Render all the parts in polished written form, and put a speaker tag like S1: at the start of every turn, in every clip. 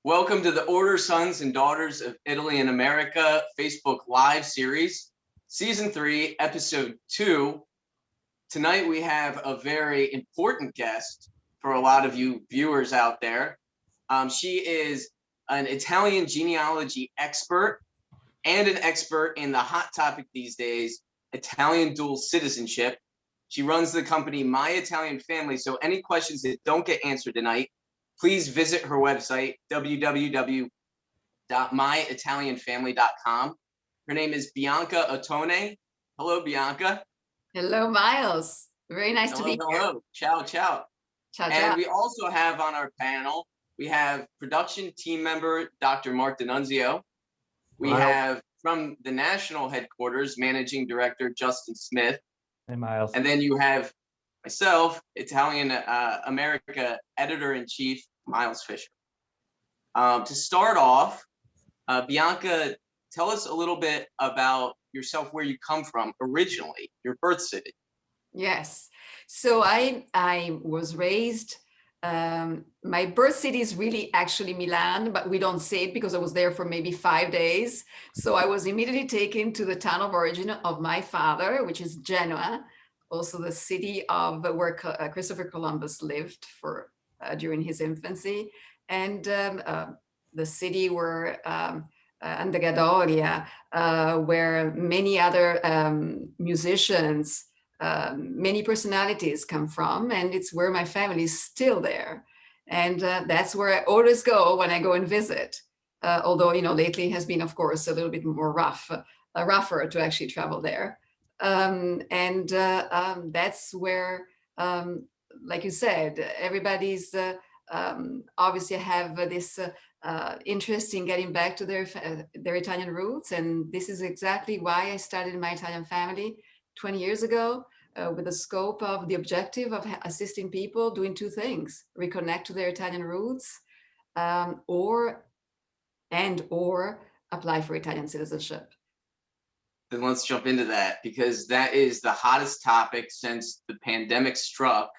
S1: Welcome to the Order Sons and Daughters of Italy and America Facebook Live series, Season 3, Episode 2. Tonight we have a very important guest for a lot of you viewers out there. She is an Italian genealogy expert and an expert in the hot topic these days, Italian dual citizenship. She runs the company My Italian Family, so any questions that don't get answered tonight, please visit her website, www.myitalianfamily.com. Her name is Bianca Ottone. Hello, Bianca.
S2: Hello, Miles. Very nice to be here.
S1: Hello. Ciao, ciao.
S2: Ciao,
S1: And
S2: ciao.
S1: we also have on our panel, we have production team member, Dr. Mark DeNunzio. We have from the national headquarters, managing director, Justin Smith.
S3: Hey, Miles.
S1: And then you have myself, Italian America editor-in-chief, Miles Fisher. To start off, Bianca, tell us a little bit about yourself, where you come from originally, your birth city.
S2: Yes. So I was raised, my birth city is really actually Milan, but we don't say it because I was there for maybe 5 days. So I was immediately taken to the town of origin of my father, which is Genoa, also the city of where Christopher Columbus lived for during his infancy, and the city where Andrea, where many other musicians, many personalities come from, and it's where my family is still there. And that's where I always go when I go and visit. Although, lately it has been, of course, a little bit more rougher to actually travel there. That's where, like you said, everybody's obviously have this interest in getting back to their Italian roots. And this is exactly why I started My Italian Family 20 years ago, with the scope of the objective of assisting people doing two things: reconnect to their Italian roots, or apply for Italian citizenship.
S1: Then let's jump into that, because that is the hottest topic since the pandemic struck.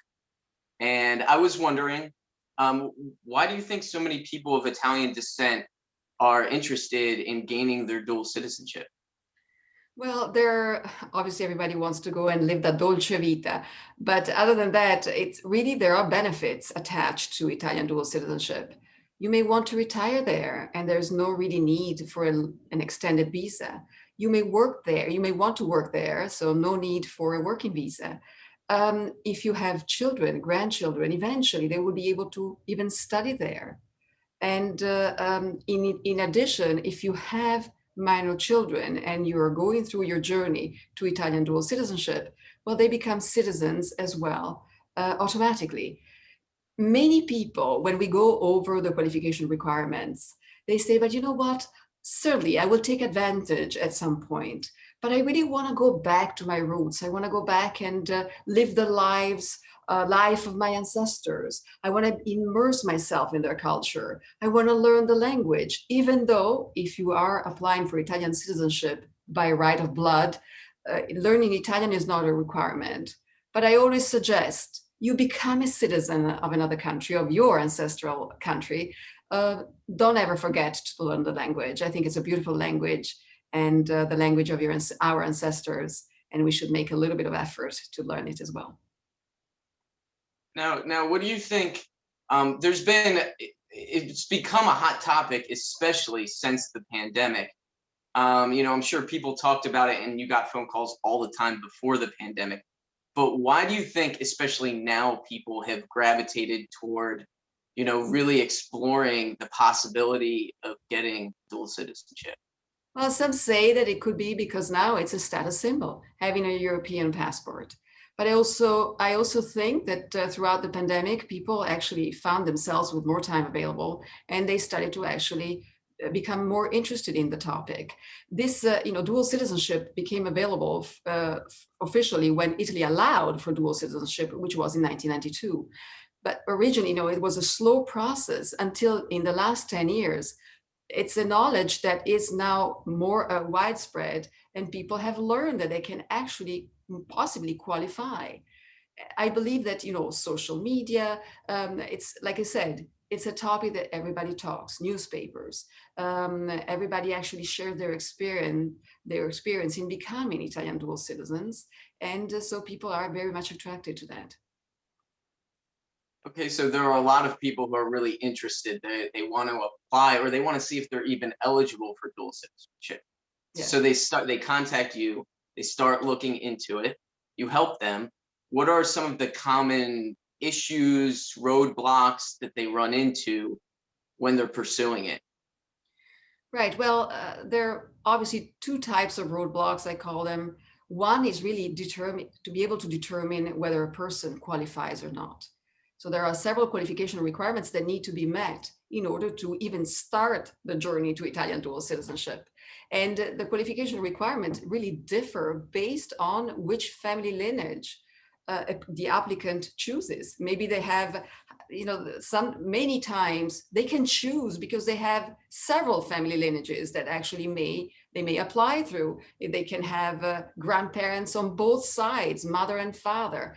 S1: And I was wondering, why do you think so many people of Italian descent are interested in gaining their dual citizenship?
S2: Well, obviously everybody wants to go and live the dolce vita, but other than that, it's really, there are benefits attached to Italian dual citizenship. You may want to retire there, and there's no really need for an extended visa. You may work there, you may want to work there, so no need for a working visa. If you have children, grandchildren, eventually they will be able to even study there. And in addition, if you have minor children and you're going through your journey to Italian dual citizenship, well, they become citizens as well, automatically. Many people, when we go over the qualification requirements, they say, but you know what? Certainly, I will take advantage at some point, but I really want to go back to my roots. I want to go back and live the life of my ancestors. I want to immerse myself in their culture. I want to learn the language, even though if you are applying for Italian citizenship by right of blood, learning Italian is not a requirement. But I always suggest you become a citizen of another country, of your ancestral country. Don't ever forget to learn the language. I think it's a beautiful language, and the language of our ancestors, and we should make a little bit of effort to learn it as well.
S1: Now, what do you think? It's become a hot topic, especially since the pandemic. I'm sure people talked about it, and you got phone calls all the time before the pandemic. But why do you think, especially now, people have gravitated toward, really exploring the possibility of getting dual citizenship?
S2: Well, some say that it could be because now it's a status symbol, having a European passport. But I also think that throughout the pandemic, people actually found themselves with more time available, and they started to actually become more interested in the topic. This, dual citizenship became available officially when Italy allowed for dual citizenship, which was in 1992. But originally, it was a slow process until in the last 10 years. It's a knowledge that is now more widespread, and people have learned that they can actually possibly qualify. I believe that, social media, it's like I said, it's a topic that everybody talks, newspapers, everybody actually shares their experience in becoming Italian dual citizens. And so people are very much attracted to that.
S1: Okay, so there are a lot of people who are really interested. They want to apply, or they want to see if they're even eligible for dual citizenship.
S2: Yeah.
S1: So they contact you, they start looking into it, you help them. What are some of the common issues, roadblocks that they run into when they're pursuing it?
S2: Right. Well, there are obviously two types of roadblocks, I call them. One is really to be able to determine whether a person qualifies or not. So there are several qualification requirements that need to be met in order to even start the journey to Italian dual citizenship. And the qualification requirements really differ based on which family lineage the applicant chooses. Maybe they have, many times they can choose because they have several family lineages that actually they may apply through. They can have grandparents on both sides, mother and father,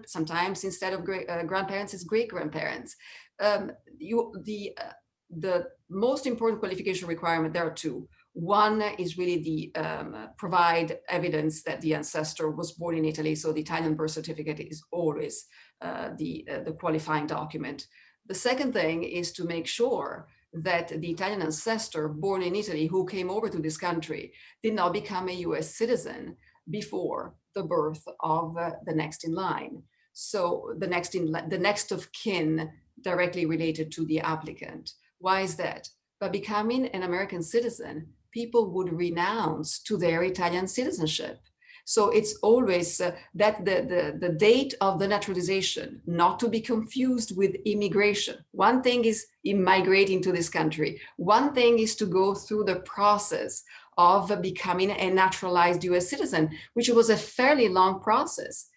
S2: sometimes instead of grandparents, it's great grandparents. The most important qualification requirement, there are two. One is really the provide evidence that the ancestor was born in Italy. So the Italian birth certificate is always the qualifying document. The second thing is to make sure that the Italian ancestor born in Italy who came over to this country did not become a US citizen before the birth of the next in line. So the next of kin directly related to the applicant. Why is that? By becoming an American citizen, people would renounce to their Italian citizenship. So it's always that the date of the naturalization, not to be confused with immigration. One thing is immigrating to this country. One thing is to go through the process of becoming a naturalized US citizen, which was a fairly long process.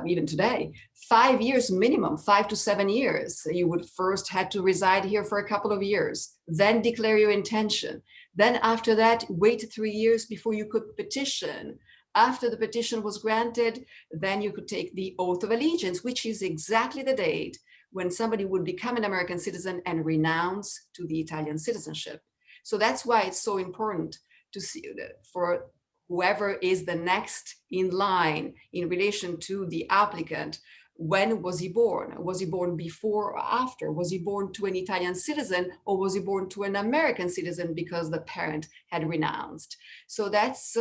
S2: Even today, 5 years minimum, 5 to 7 years. You would first have to reside here for a couple of years, then declare your intention. Then after that, wait 3 years before you could petition. After the petition was granted, then you could take the oath of allegiance, which is exactly the date when somebody would become an American citizen and renounce to the Italian citizenship. So that's why it's so important to see for whoever is the next in line in relation to the applicant. When was he born? Was he born before or after? Was he born to an Italian citizen, or was he born to an American citizen because the parent had renounced? So that's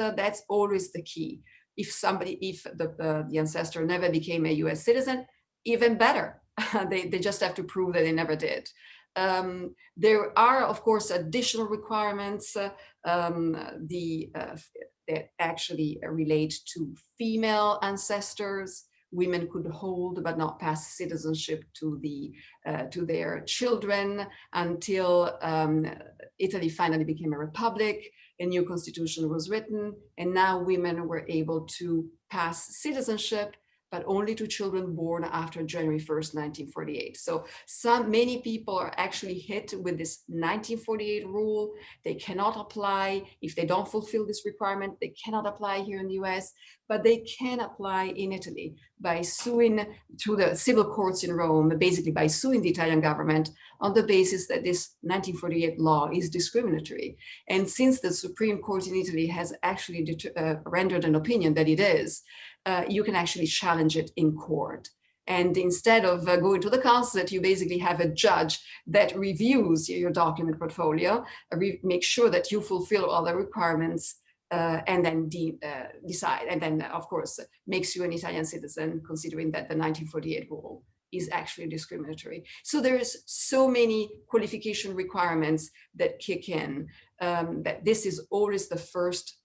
S2: always the key. If the ancestor never became a US citizen, even better. They just have to prove that they never did. There are, of course, additional requirements that actually relate to female ancestors. Women could hold but not pass citizenship to their children until Italy finally became a republic. A new constitution was written, and now women were able to pass citizenship, but only to children born after January 1st, 1948. So many people are actually hit with this 1948 rule. They cannot apply. If they don't fulfill this requirement, they cannot apply here in the US, but they can apply in Italy by suing through the civil courts in Rome, basically by suing the Italian government on the basis that this 1948 law is discriminatory. And since the Supreme Court in Italy has actually rendered an opinion that it is, you can actually challenge it in court. And instead of going to the consulate, you basically have a judge that reviews your document portfolio, make sure that you fulfill all the requirements, and then decide. And then, of course, makes you an Italian citizen, considering that the 1948 rule is actually discriminatory. So there's so many qualification requirements that kick in, that this is always the first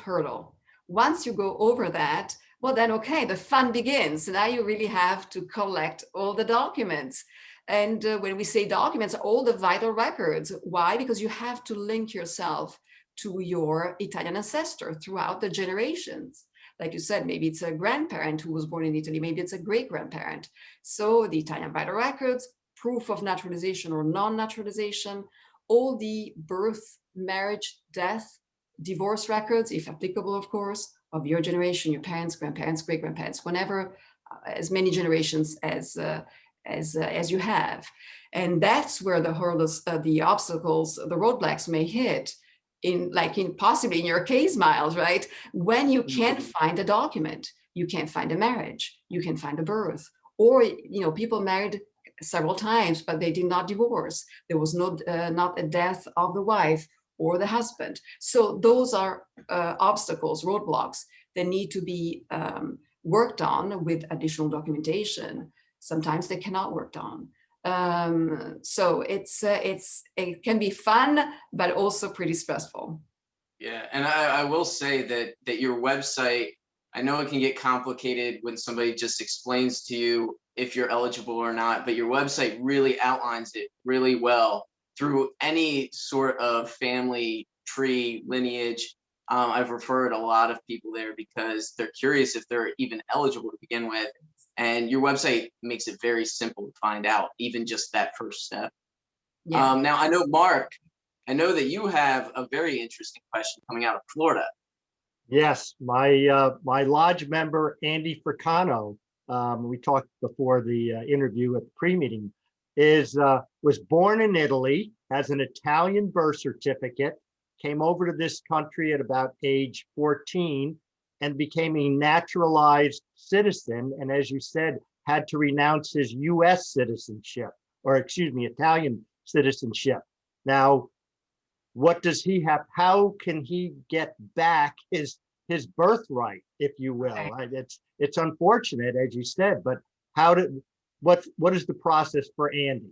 S2: hurdle. Once you go over that, well, then, okay, the fun begins. Now you really have to collect all the documents. And when we say documents, all the vital records. Why? Because you have to link yourself to your Italian ancestor throughout the generations. Like you said, maybe it's a grandparent who was born in Italy, maybe it's a great grandparent. So the Italian vital records, proof of naturalization or non-naturalization, all the birth, marriage, death, divorce records, if applicable, of course, of your generation, your parents, grandparents, great grandparents, whenever, as many generations as as you have. And that's where the hurdles, the obstacles, the roadblocks may hit possibly in your case, Miles, right? When you can't find a document, you can't find a marriage, you can find a birth, or, people married several times, but they did not divorce. There was not a death of the wife or the husband. So those are obstacles, roadblocks that need to be worked on with additional documentation. Sometimes they cannot work on. So it can be fun, but also pretty stressful.
S1: Yeah, and I will say that your website, I know it can get complicated when somebody just explains to you if you're eligible or not, but your website really outlines it really well through any sort of family tree lineage. I've referred a lot of people there because they're curious if they're even eligible to begin with. And your website makes it very simple to find out, even just that first step.
S2: Yeah.
S1: Now, I know, Mark, I know that you have a very interesting question coming out of Florida.
S3: Yes, my lodge member, Andy Fricano, we talked before the interview at the pre-meeting, was born in Italy, has an Italian birth certificate, came over to this country at about age 14 and became a naturalized citizen. And as you said, had to renounce his US citizenship, or excuse me, Italian citizenship. Now, what does he have? How can he get back his birthright, if you will? It's unfortunate, as you said, but what is the process for Andy?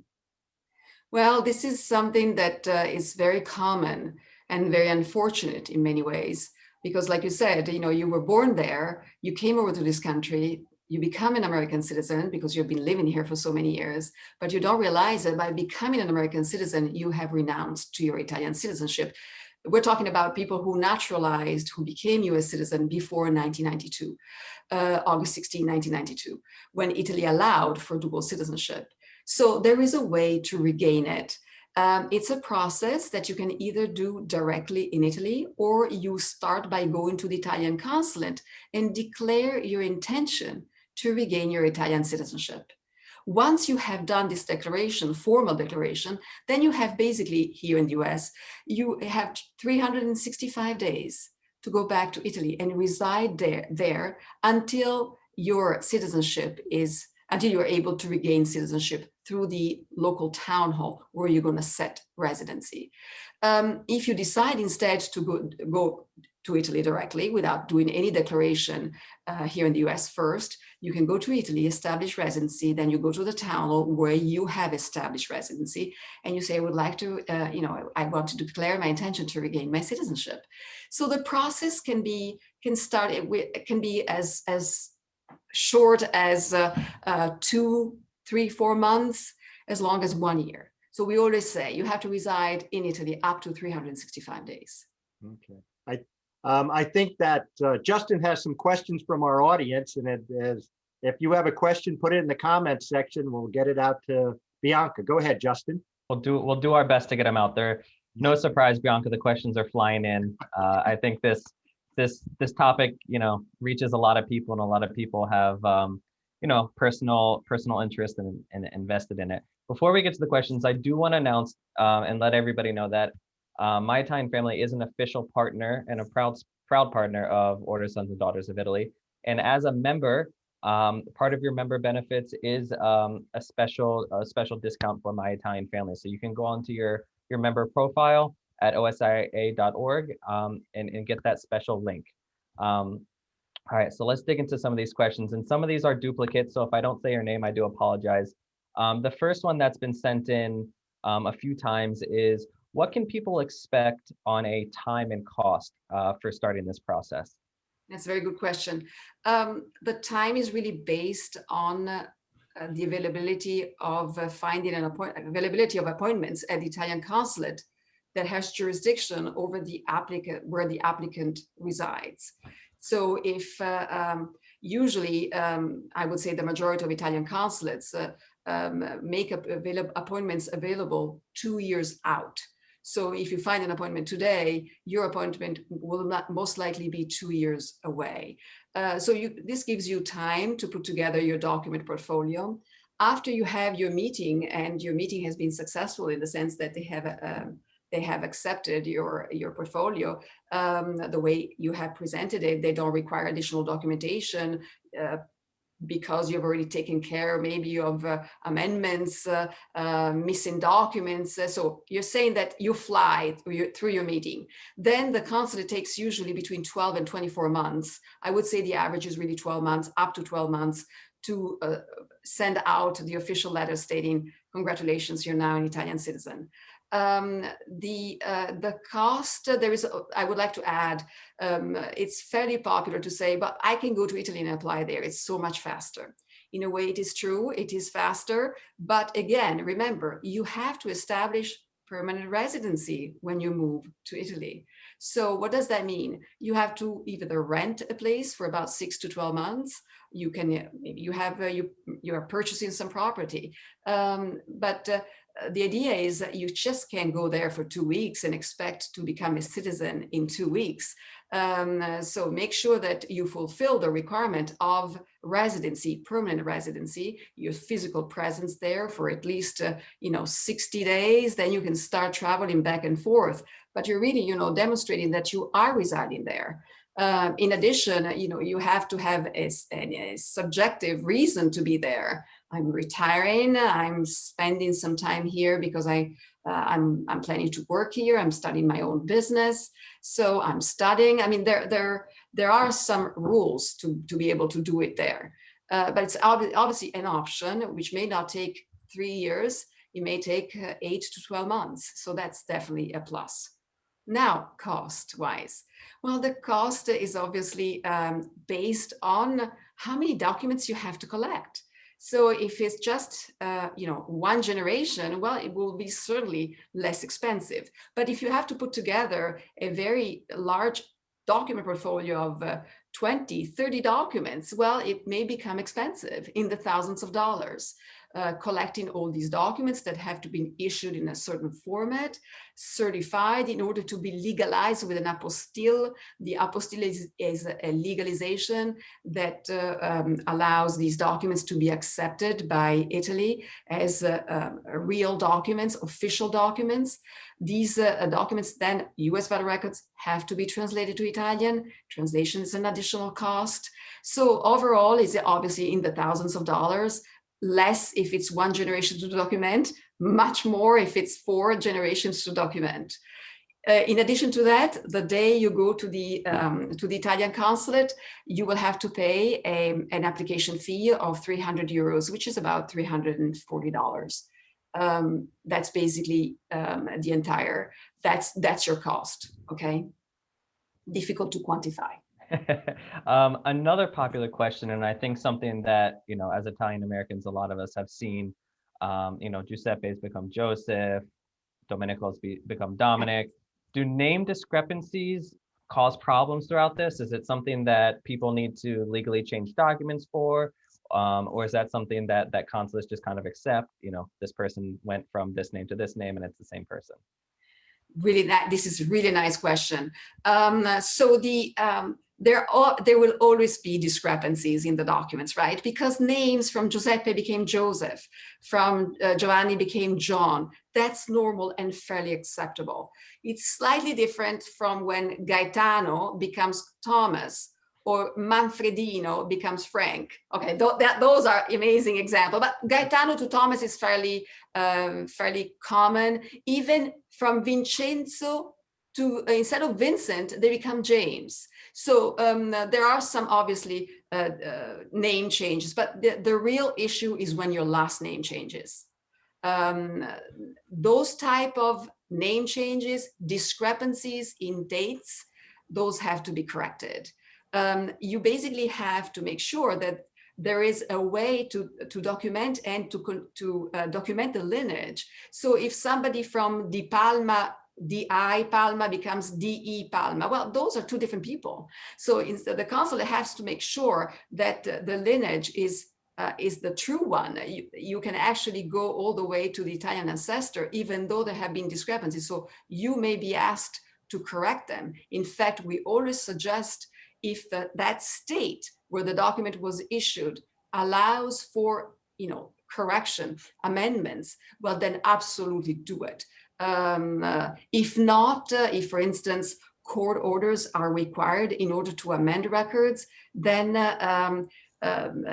S2: Well, this is something that is very common and very unfortunate in many ways, because like you said, you were born there, you came over to this country, you become an American citizen because you've been living here for so many years, but you don't realize that by becoming an American citizen, you have renounced to your Italian citizenship. We're talking about people who naturalized, who became US citizen before 1992, August 16, 1992, when Italy allowed for dual citizenship. So there is a way to regain it. It's a process that you can either do directly in Italy, or you start by going to the Italian consulate and declare your intention to regain your Italian citizenship. Once you have done this declaration, formal declaration, then you have basically, here in the US, you have 365 days to go back to Italy and reside there until your citizenship until you're able to regain citizenship through the local town hall where you're going to set residency. If you decide instead to go to Italy directly without doing any declaration here in the US first, you can go to Italy, establish residency, then you go to the town hall where you have established residency, and you say, I would like to, I want to declare my intention to regain my citizenship. So the process can be as short as 2, 3, 4 months, as long as 1 year. So we always say you have to reside in Italy up to 365 days.
S3: Okay. I think that Justin has some questions from our audience, and if you have a question, put it in the comments section. We'll get it out to Bianca. Go ahead, Justin.
S4: We'll do our best to get them out there. No surprise, Bianca, the questions are flying in. I think this topic, reaches a lot of people, and a lot of people have, personal interest and invested in it. Before we get to the questions, I do want to announce and let everybody know that My Italian Family is an official partner and a proud partner of Order Sons and Daughters of Italy. And as a member, part of your member benefits is a special discount for My Italian Family. So you can go onto your member profile at osdia.org and get that special link. All right, so let's dig into some of these questions. And some of these are duplicates, so if I don't say your name, I do apologize. The first one that's been sent in a few times is, what can people expect on a time and cost for starting this process?
S2: That's a very good question. The time is really based on the availability of availability of appointments at the Italian consulate that has jurisdiction over the applicant, where the applicant resides. So if usually, I would say the majority of Italian consulates make appointments available 2 years out. So if you find an appointment today, your appointment will not most likely be 2 years away. So this gives you time to put together your document portfolio. After you have your meeting, and your meeting has been successful in the sense that they have accepted your portfolio the way you have presented it, they don't require additional documentation because you've already taken care maybe of amendments, missing documents. So you're saying that you fly through your meeting. Then the consulate takes usually between 12 and 24 months. I would say the average is really 12 months, up to 12 months, to send out the official letter stating, congratulations, you're now an Italian citizen. The cost, I would like to add, it's fairly popular to say, but I can go to Italy and apply there. It's so much faster. In a way, it is true, it is faster. But again, remember, you have to establish permanent residency when you move to Italy. So what does that mean? You have to either rent a place for about 6 to 12 months. You can, maybe you are purchasing some property, but the idea is that you just can't go there for 2 weeks and expect to become a citizen in 2 weeks. So make sure that you fulfill the requirement of residency, permanent residency, your physical presence there for at least 60 days. Then you can start traveling back and forth. But you're really demonstrating that you are residing there. In addition, you have to have a subjective reason to be there. I'm retiring. I'm spending some time here because I'm planning to work here. I'm studying my own business, so I'm studying. I mean, there are some rules to be able to do it there, but it's obviously an option which may not take 3 years. It may take 8 to 12 months. So that's definitely a plus. Now, cost-wise, well, the cost is obviously based on how many documents you have to collect. So if it's just, one generation, well, it will be certainly less expensive. But if you have to put together a very large document portfolio of 20, 30 documents, well, it may become expensive in the thousands of dollars. Collecting all these documents that have to be issued in a certain format, certified in order to be legalized with an apostille. The apostille is a legalization that allows these documents to be accepted by Italy as real documents, official documents. These documents then, US federal records, have to be translated to Italian. Translation is an additional cost. So overall, it's obviously in the thousands of dollars. Less if it's one generation to document, much more if it's 4 generations to document. In addition to that, the day you go to the Italian consulate, you will have to pay an application fee of 300 euros, which is about $340. That's basically the entire, that's your cost, okay? Difficult to quantify.
S4: Another popular question, and I think something that, as Italian Americans, a lot of us have seen, Giuseppe's become Joseph, Domenico's become Dominic. Do name discrepancies cause problems throughout this? Is it something that people need to legally change documents for? Or is that something that consulates just kind of accept, this person went from this name to this name and it's the same person?
S2: Really, this is a really nice question. So there will always be discrepancies in the documents, right? Because names from Giuseppe became Joseph, from Giovanni became John. That's normal and fairly acceptable. It's slightly different from when Gaetano becomes Thomas or Manfredino becomes Frank. Okay, those are amazing examples. But Gaetano to Thomas is fairly common. Even from Vincenzo to, instead of Vincent, they become James. So there are some obviously name changes, but the real issue is when your last name changes. Those type of name changes, discrepancies in dates, those have to be corrected. You basically have to make sure that there is a way to document and to document the lineage. So if somebody from Di Palma, D.I. Palma becomes D.E. Palma, well, those are 2 different people. So instead, the consulate has to make sure that the lineage is the true one. You can actually go all the way to the Italian ancestor, even though there have been discrepancies. So you may be asked to correct them. In fact, we always suggest if that state where the document was issued allows for correction, amendments, well, then absolutely do it. If not, if for instance, court orders are required in order to amend records, then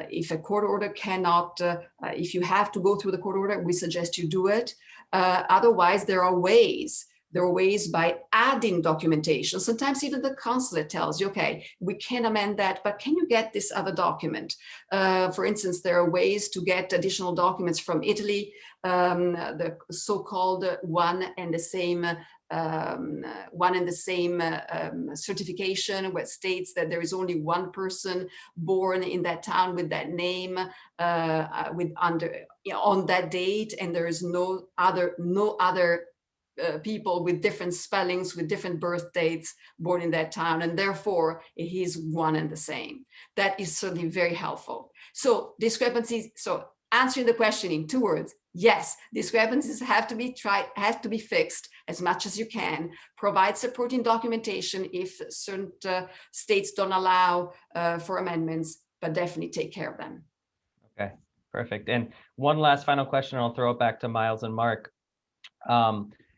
S2: if a court order cannot, if you have to go through the court order, we suggest you do it. Otherwise, there are ways. There are ways by adding documentation. Sometimes even the consulate tells you, okay, we can amend that, but can you get this other document? For instance, there are ways to get additional documents from Italy, the so-called one and the same certification, which states that there is only one person born in that town with that name on that date, and there is no other people with different spellings, with different birth dates born in that town, and therefore it is one and the same. That is certainly very helpful. So discrepancies, so answering the question in 2 words, yes, discrepancies have to be fixed as much as you can. Provide supporting documentation if certain states don't allow for amendments, but definitely take care of them.
S4: Okay, perfect. And one last final question, I'll throw it back to Miles and Mark.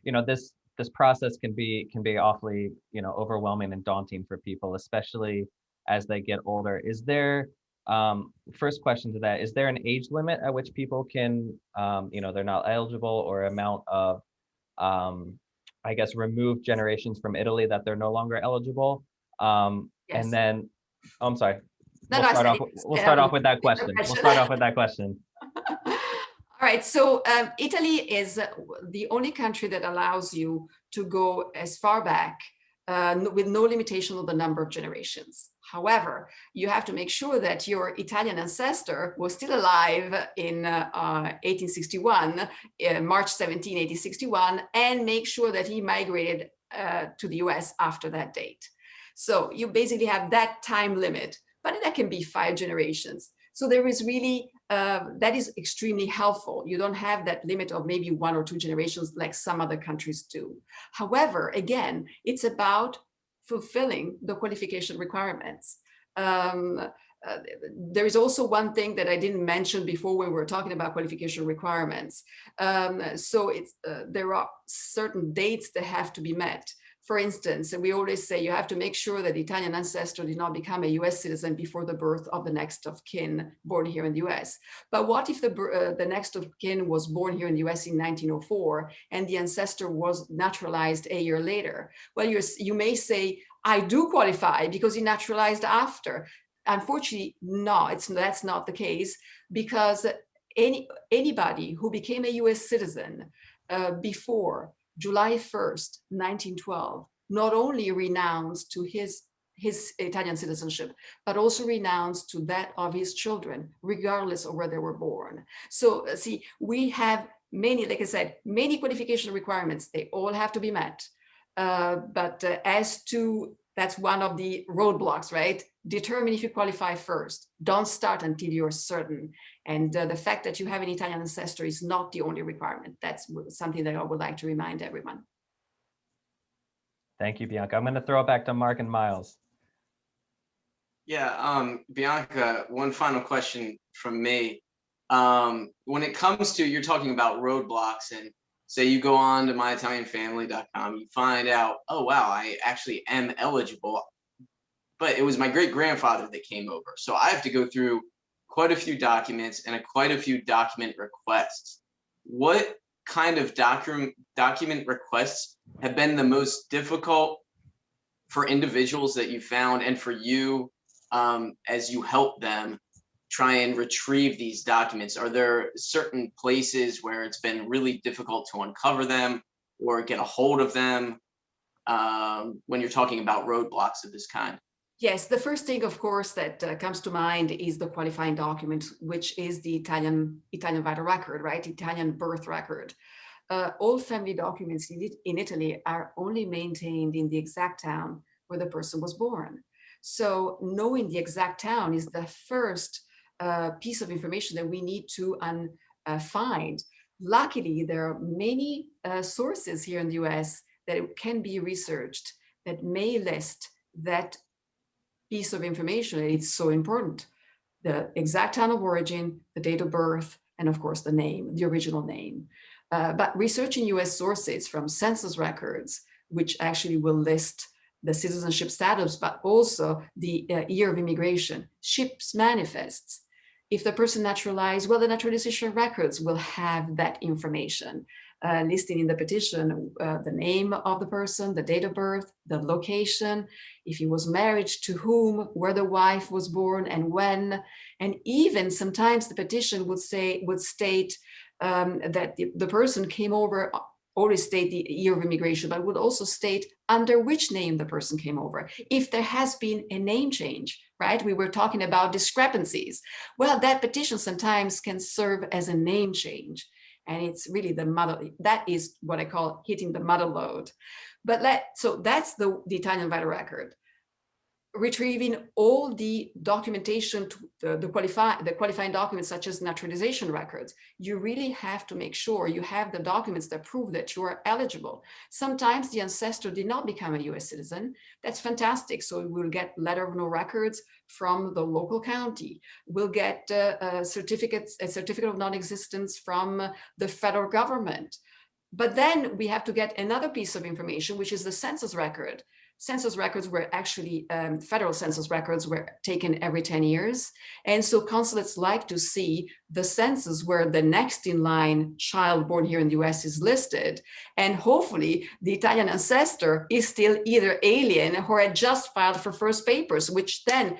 S4: You know, this process can be awfully, you know, overwhelming and daunting for people, especially as they get older. Is there, first question to that, is there an age limit at which people can, you know, they're not eligible, or amount of, I guess, removed generations from Italy that they're no longer eligible?
S2: Yes.
S4: And then, oh, I'm sorry.
S2: No,
S4: We'll start off with that question. We'll start off with that question.
S2: All right, so Italy is the only country that allows you to go as far back with no limitation on the number of generations. However, you have to make sure that your Italian ancestor was still alive in 1861, March 17, 1861, and make sure that he migrated to the US after that date. So you basically have that time limit, but that can be 5 generations. So there is really, that is extremely helpful. You don't have that limit of maybe 1 or 2 generations like some other countries do. However, again, it's about fulfilling the qualification requirements. There is also one thing that I didn't mention before when we were talking about qualification requirements. So there are certain dates that have to be met. For instance, we always say you have to make sure that the Italian ancestor did not become a US citizen before the birth of the next of kin born here in the US. But what if the next of kin was born here in the US in 1904 and the ancestor was naturalized a year later? Well, you may say, I do qualify because he naturalized after. Unfortunately, no, that's not the case, because anybody who became a US citizen before July 1st, 1912, not only renounced to his Italian citizenship, but also renounced to that of his children, regardless of where they were born. So see, we have many, like I said, many qualification requirements. They all have to be met. But as to, that's one of the roadblocks, right? Determine if you qualify first. Don't start until you're certain. And the fact that you have an Italian ancestor is not the only requirement. That's something that I would like to remind everyone.
S4: Thank you, Bianca. I'm going to throw it back to Mark and Miles.
S1: Yeah, Bianca, one final question from me. When it comes to, you're talking about roadblocks, and say you go on to myitalianfamily.com, you find out, oh, wow, I actually am eligible, but it was my great-grandfather that came over. So I have to go through quite a few documents and quite a few document requests. What kind of document requests have been the most difficult for individuals that you found, and for you as you help them try and retrieve these documents? Are there certain places where it's been really difficult to uncover them or get a hold of them when you're talking about roadblocks of this kind?
S2: Yes, the first thing, of course, that comes to mind is the qualifying document, which is the Italian vital record, right? Italian birth record. All family documents in Italy are only maintained in the exact town where the person was born. So knowing the exact town is the first piece of information that we need to find. Luckily, there are many sources here in the US that can be researched that may list that piece of information. It's so important. The exact town of origin, the date of birth, and of course the name, the original name. But researching US sources from census records, which actually will list the citizenship status, but also the year of immigration, ships manifests. If the person naturalized, well, the naturalization records will have that information, listing in the petition the name of the person, the date of birth, the location, if he was married to whom, where the wife was born and when. And even sometimes the petition would state that the person came over, always state the year of immigration, but would also state under which name the person came over. If there has been a name change, right? We were talking about discrepancies. Well, that petition sometimes can serve as a name change. And it's really the mother, that is what I call hitting the mother load. But so that's the Italian vital record. Retrieving all the documentation, the qualifying documents such as naturalization records, you really have to make sure you have the documents that prove that you are eligible. Sometimes the ancestor did not become a US citizen. That's fantastic. So we'll get letter of no records from the local county. We'll get a certificate of non-existence from the federal government. But then we have to get another piece of information, which is the census record. Census records were actually, federal census records were taken every 10 years. And so consulates like to see the census where the next in line child born here in the US is listed. And hopefully the Italian ancestor is still either alien or had just filed for first papers, which then,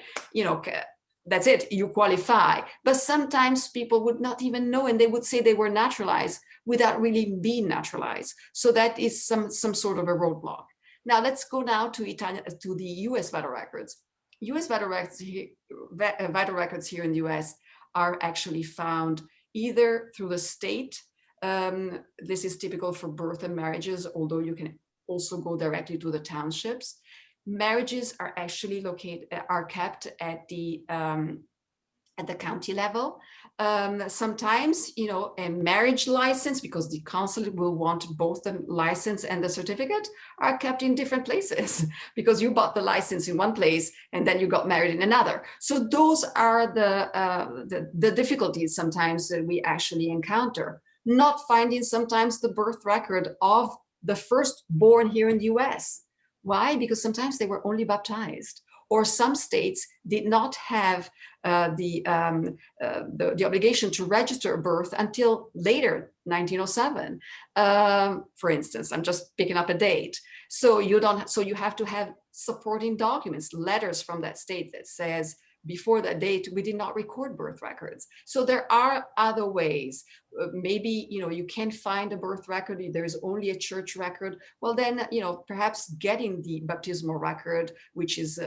S2: that's it, you qualify. But sometimes people would not even know, and they would say they were naturalized without really being naturalized. So that is some sort of a roadblock. Now let's go now to the US vital records. US vital records here in the US are actually found either through the state. This is typical for birth and marriages, although you can also go directly to the townships. Marriages are actually kept at the county level. Sometimes, a marriage license, because the consulate will want both the license and the certificate, are kept in different places because you bought the license in one place and then you got married in another. So those are the difficulties sometimes that we actually encounter. Not finding sometimes the birth record of the firstborn here in the US. Why? Because sometimes they were only baptized. Or some states did not have the obligation to register a birth until later, 1907. For instance, I'm just picking up a date. So you have to have supporting documents, letters from that state that says, before that date, we did not record birth records. So there are other ways. Maybe, you can't find a birth record, there's only a church record. Well, then, perhaps getting the baptismal record, which is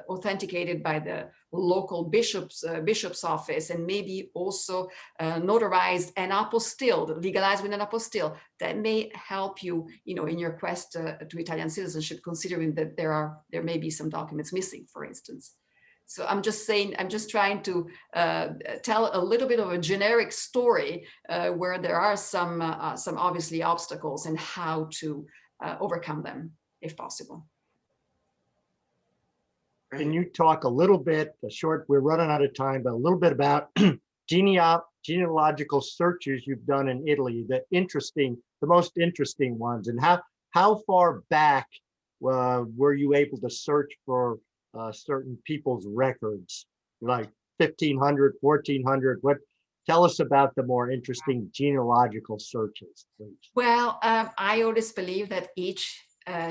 S2: authenticated by the local bishop's office, and maybe also notarized and apostilled, legalized with an apostille, that may help you, in your quest to Italian citizenship, considering that there may be some documents missing, for instance. So I'm just trying to tell a little bit of a generic story where there are some obviously obstacles and how to overcome them if possible.
S3: Can you talk a little bit, we're running out of time, but a little bit about genealogical searches you've done in Italy, the most interesting ones, and how far back were you able to search for certain people's records, like 1500, 1400? Tell us about the more interesting genealogical searches, please.
S2: Well, I always believe that each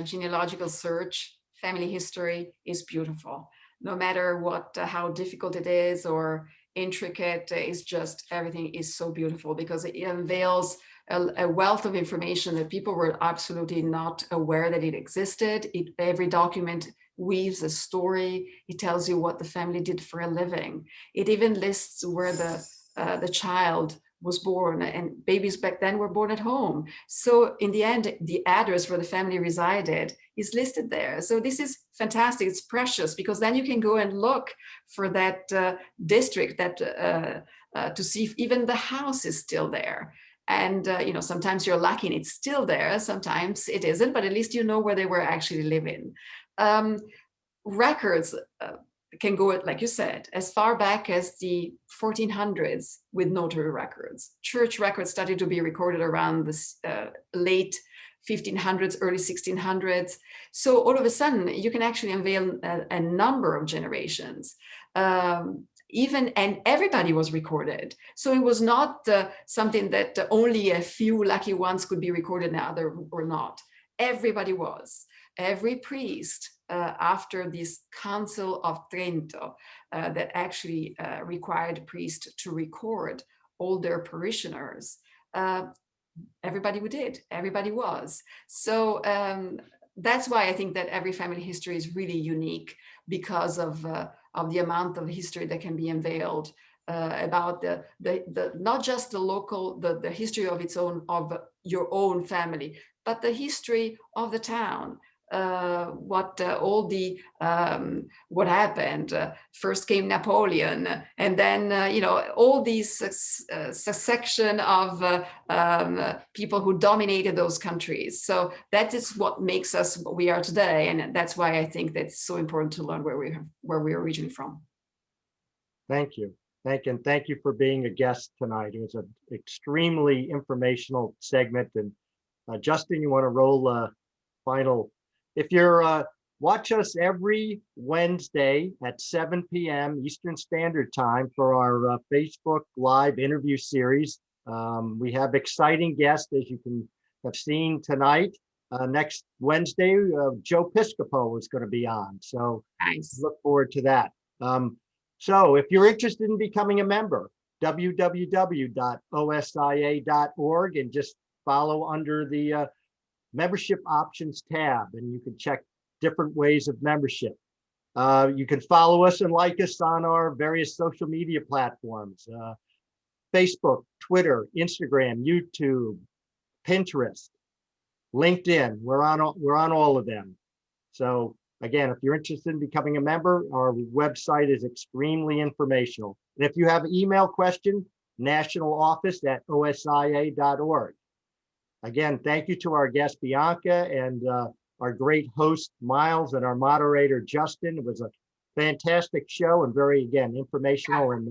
S2: genealogical search, family history, is beautiful. No matter how difficult it is or intricate, everything is so beautiful because it unveils a wealth of information that people were absolutely not aware that it existed. Every document weaves a story. It tells you what the family did for a living. It even lists where the child was born, and babies back then were born at home. So in the end, the address where the family resided is listed there. So this is fantastic. It's precious because then you can go and look for that district to see if even the house is still there. And sometimes you're lucky and it's still there. Sometimes it isn't, but at least you know where they were actually living. Records, can go, like you said, as far back as the 1400s with notary records. Church records started to be recorded around the late 1500s, early 1600s. So all of a sudden, you can actually unveil a number of generations. And everybody was recorded. So it was not something that only a few lucky ones could be recorded and other or not. Everybody was. Every priest, after this Council of Trento, that actually required priests to record all their parishioners, everybody did, everybody was. So that's why I think that every family history is really unique, because of the amount of history that can be unveiled about the not just the local, the history of its own, of your own family, but the history of the town. What happened. First came Napoleon, and then all these succession of people who dominated those countries. So that is what makes us what we are today, and that's why I think that's so important to learn where we're originally from.
S3: Thank you. Thank you for being a guest tonight. It was an extremely informational segment. And Justin, you want to roll final? If you're watch us every Wednesday at 7 p.m. Eastern Standard Time for our Facebook Live interview series. We have exciting guests, as you can have seen tonight. Next Wednesday, Joe Piscopo is going to be on. So
S2: nice.
S3: Look forward to that. So if you're interested in becoming a member, www.osdia.org, and just follow under the membership options tab, and you can check different ways of membership. You can follow us and like us on our various social media platforms, Facebook, Twitter, Instagram, YouTube, Pinterest, LinkedIn. We're on all of them. So again, if you're interested in becoming a member, our website is extremely informational. And if you have an email question, nationaloffice@osdia.org. Again, thank you to our guest, Bianca, and our great host, Miles, and our moderator, Justin. It was a fantastic show and very, again, informational, and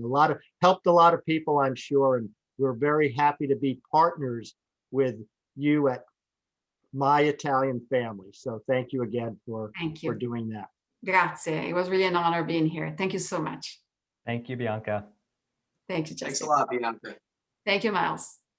S3: helped a lot of people, I'm sure. And we're very happy to be partners with you at My Italian Family. So thank you again for doing that.
S2: Grazie. It was really an honor being here. Thank you so much.
S4: Thank you, Bianca.
S2: Thank you, Justin.
S1: Thanks a lot, Bianca.
S2: Thank you, Miles.